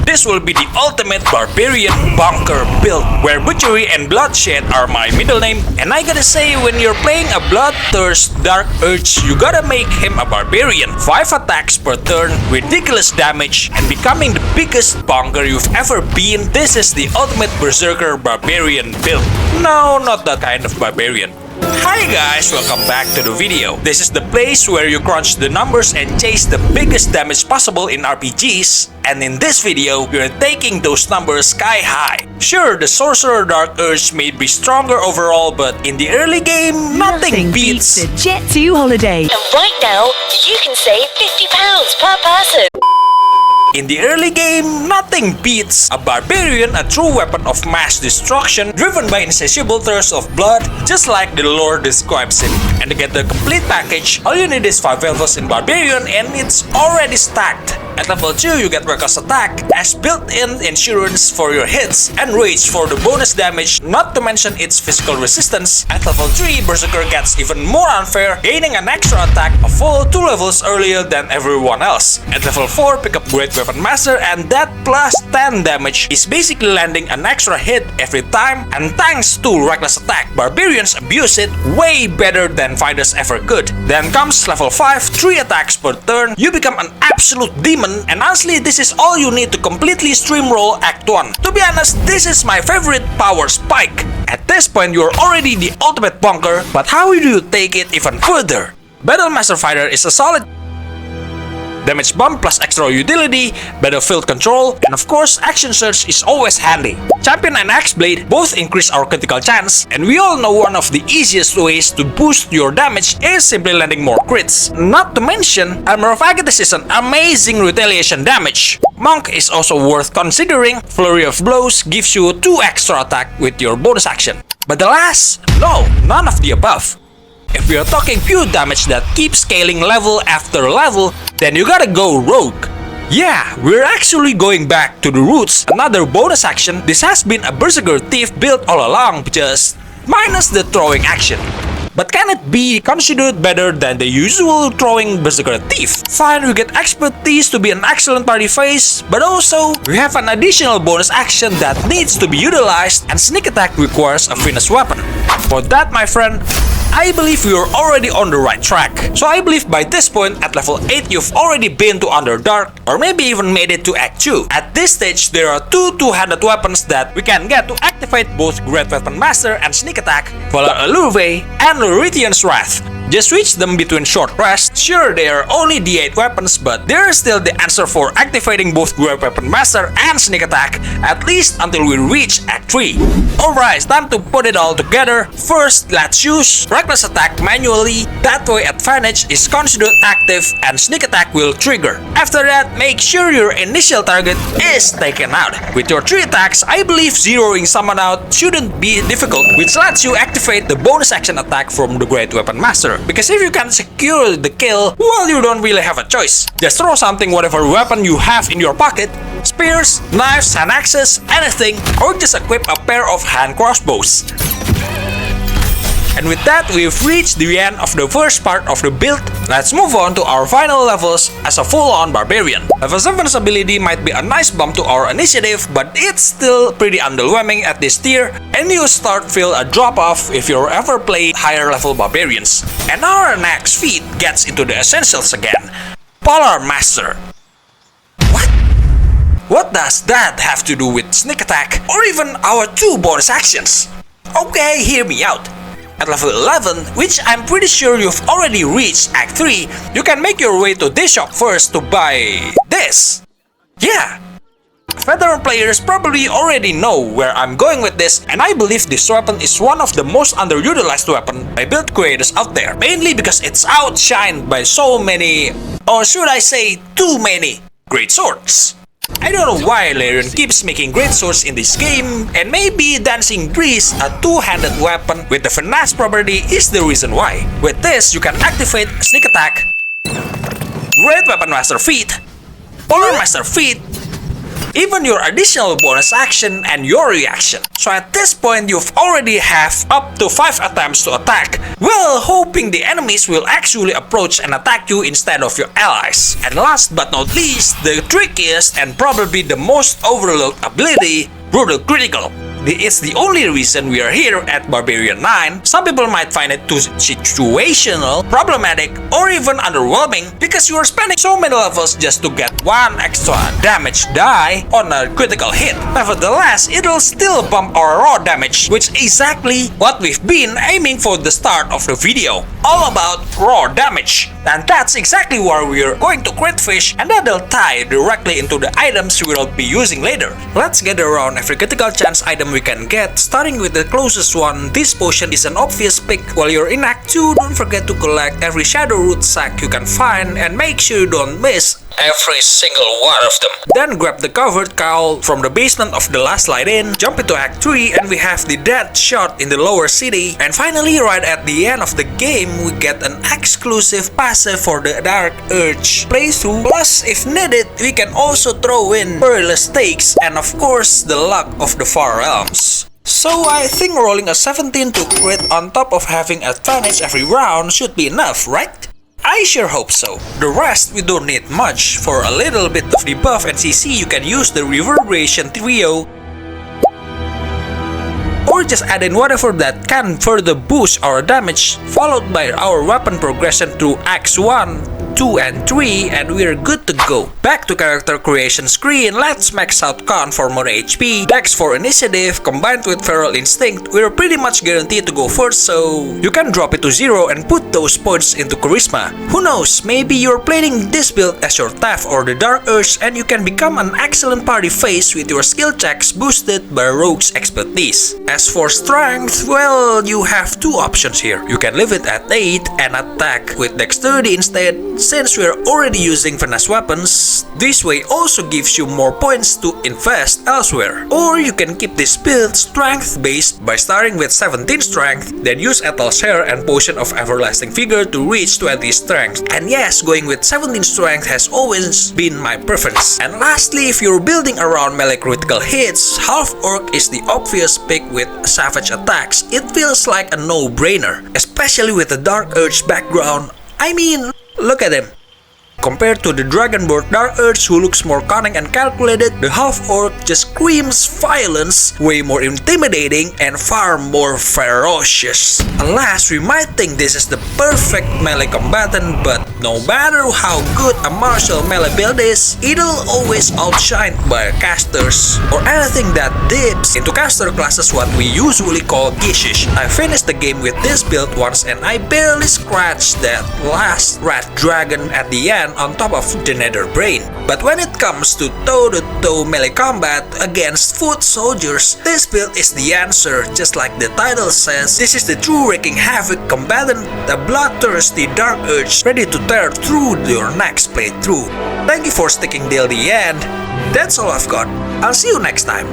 This will be the ultimate barbarian bunker build, where butchery and bloodshed are my middle name. And I gotta say, when you're playing a bloodthirsty dark urge, you gotta make him a barbarian. 5 attacks per turn, ridiculous damage, and becoming the biggest bunker you've ever been. This is the ultimate Berserker Barbarian build. No, not that kind of barbarian. Hi guys, welcome back to the video. This is the place where you crunch the numbers and chase the biggest damage possible in RPGs. And in this video, we're taking those numbers sky high. Sure, the Sorcerer Dark Urge may be stronger overall, but in the early game, nothing beats the Jet 2 holiday. And right now, you can save £50 per person. In the early game, nothing beats a barbarian, a true weapon of mass destruction, driven by insatiable thirst of blood, just like the lore describes him. And to get the complete package, all you need is 5 levels in barbarian and it's already stacked. At level 2, you get reckless attack as built-in insurance for your hits and rage for the bonus damage, not to mention its physical resistance. At level 3, Berserker gets even more unfair, gaining an extra attack a full 2 levels earlier than everyone else. At level 4, pick up Great Weapon Master, and that plus 10 damage is basically landing an extra hit every time, and thanks to reckless attack, barbarians abuse it way better than fighters ever could. Then comes level 5, 3 attacks per turn, you become an absolute demon, and honestly this is all you need to completely streamroll Act 1. To be honest, this is my favorite power spike. At this point you're already the ultimate bunker, but how do you take it even further? Battle Master Fighter is a solid damage bump plus extra utility, battlefield control, and of course action surge is always handy. Champion and Axe Blade both increase our critical chance, and we all know one of the easiest ways to boost your damage is simply landing more crits. Not to mention, Armor of Agathis is an amazing retaliation damage. Monk is also worth considering. Flurry of Blows gives you 2 extra attack with your bonus action. But alas, no, none of the above. If we are talking pure damage that keeps scaling level after level, then you gotta go rogue. Yeah, we're actually going back to the roots. Another bonus action. This has been a Berserker-Thief build all along, just minus the throwing action. But can it be considered better than the usual throwing Berserker-Thief? Fine, we get expertise to be an excellent party phase, but also we have an additional bonus action that needs to be utilized, and sneak attack requires a finished weapon. For that, my friend, I believe we are already on the right track. So I believe by this point, at level 8, you've already been to Underdark, or maybe even made it to Act 2. At this stage, there are 2 two-handed weapons that we can get to activate both Great Weapon Master and Sneak Attack, Valar Allurve and Lurithian's Wrath. Just switch them between short rests. Sure, they are only D8 weapons, but they're still the answer for activating both Great Weapon Master and Sneak Attack, at least until we reach Act 3. Alright, time to put it all together. First, let's use Reckless Attack manually, that way advantage is considered active and Sneak Attack will trigger. After that, make sure your initial target is taken out. With your 3 attacks, I believe zeroing someone out shouldn't be difficult, which lets you activate the bonus action attack from the Great Weapon Master. Because if you can secure the kill, well, you don't really have a choice. Just throw something, whatever weapon you have in your pocket, spears, knives, hand axes, anything, or just equip a pair of hand crossbows. And with that, we've reached the end of the first part of the build. Let's move on to our final levels as a full-on barbarian. Level 7's ability might be a nice bump to our initiative, but it's still pretty underwhelming at this tier, and you start feel a drop-off if you ever play higher level barbarians. And our next feat gets into the essentials again. Polar Master. What? What does that have to do with sneak attack or even our 2 bonus actions? Okay, hear me out. At level 11, which I'm pretty sure you've already reached Act 3, you can make your way to this shop first to buy this. Yeah. Veteran players probably already know where I'm going with this, and I believe this weapon is one of the most underutilized weapon by build creators out there, mainly because it's outshined by so many, or should I say too many, great swords. I don't know why Larian keeps making great swords in this game, and maybe Dancing Breeze, a 2-handed weapon with the finesse property, is the reason why. With this, you can activate Sneak Attack, Great Weapon Master Feat, Polar Master Feat, even your additional bonus action and your reaction. So at this point you've already have up to 5 attempts to attack, well, hoping the enemies will actually approach and attack you instead of your allies. And last but not least, the trickiest and probably the most overlooked ability, Brutal Critical. It's the only reason we are here at Barbarian 9. Some people might find it too situational, problematic, or even underwhelming because you are spending so many levels just to get one extra damage die on a critical hit. Nevertheless, it'll still bump our raw damage, which is exactly what we've been aiming for the start of the video. All about raw damage. And that's exactly where we're going to crit fish, and that'll tie directly into the items we'll be using later. Let's gather around every critical chance item we can get, starting with the closest one. This potion is an obvious pick. While you're in Act 2, don't forget to collect every shadow root sack you can find and make sure you don't miss every single one of them. Then grab the covered cowl from the basement of the last light in, jump into Act 3, and we have the dead shot in the lower city. And finally, right at the end of the game, we get an exclusive passive for the Dark Urge playthrough. Plus, if needed, we can also throw in perilous stakes and of course the luck of the Far Realms. So I think rolling a 17 to crit on top of having advantage every round should be enough, right? I sure hope so. The rest we don't need much. For a little bit of debuff and CC, you can use the Reverberation Trio, or just add in whatever that can further boost our damage, followed by our weapon progression through Acts 1, 2, and 3, and we're good to go. Back to character creation screen, let's max out Con for more HP, Dex for initiative, combined with Feral Instinct, we're pretty much guaranteed to go first, so you can drop it to 0 and put those points into Charisma. Who knows, maybe you're playing this build as your Thief or the Dark Urge and you can become an excellent party face with your skill checks boosted by Rogue's expertise. As for strength, well, you have two options here. You can leave it at 8 and attack with dexterity instead, since we're already using finesse weapons. This way also gives you more points to invest elsewhere. Or you can keep this build strength based by starting with 17 strength, then use Ethel's Hair and Potion of Everlasting Vigor to reach 20 strength. And yes, going with 17 strength has always been my preference. And lastly, if you're building around melee critical hits, Half Orc is the obvious pick with savage attacks. It feels like a no-brainer, especially with the Dark Urge background. I mean, look at him. Compared to the Dragonborn Dark Urge who looks more cunning and calculated, the Half-Orc just screams violence, way more intimidating and far more ferocious. Alas, we might think this is the perfect melee combatant, but no matter how good a martial melee build is, it'll always outshine by casters or anything that dips into caster classes, what we usually call gishish. I finished the game with this build once and I barely scratched that last rat dragon at the end on top of the Nether Brain. But when it comes to toe-to-toe melee combat against foot soldiers, this build is the answer. Just like the title says, this is the true wreaking havoc combatant, the bloodthirsty Dark Urge, ready to tear through your next playthrough. Thank you for sticking till the end. That's all I've got. I'll see you next time.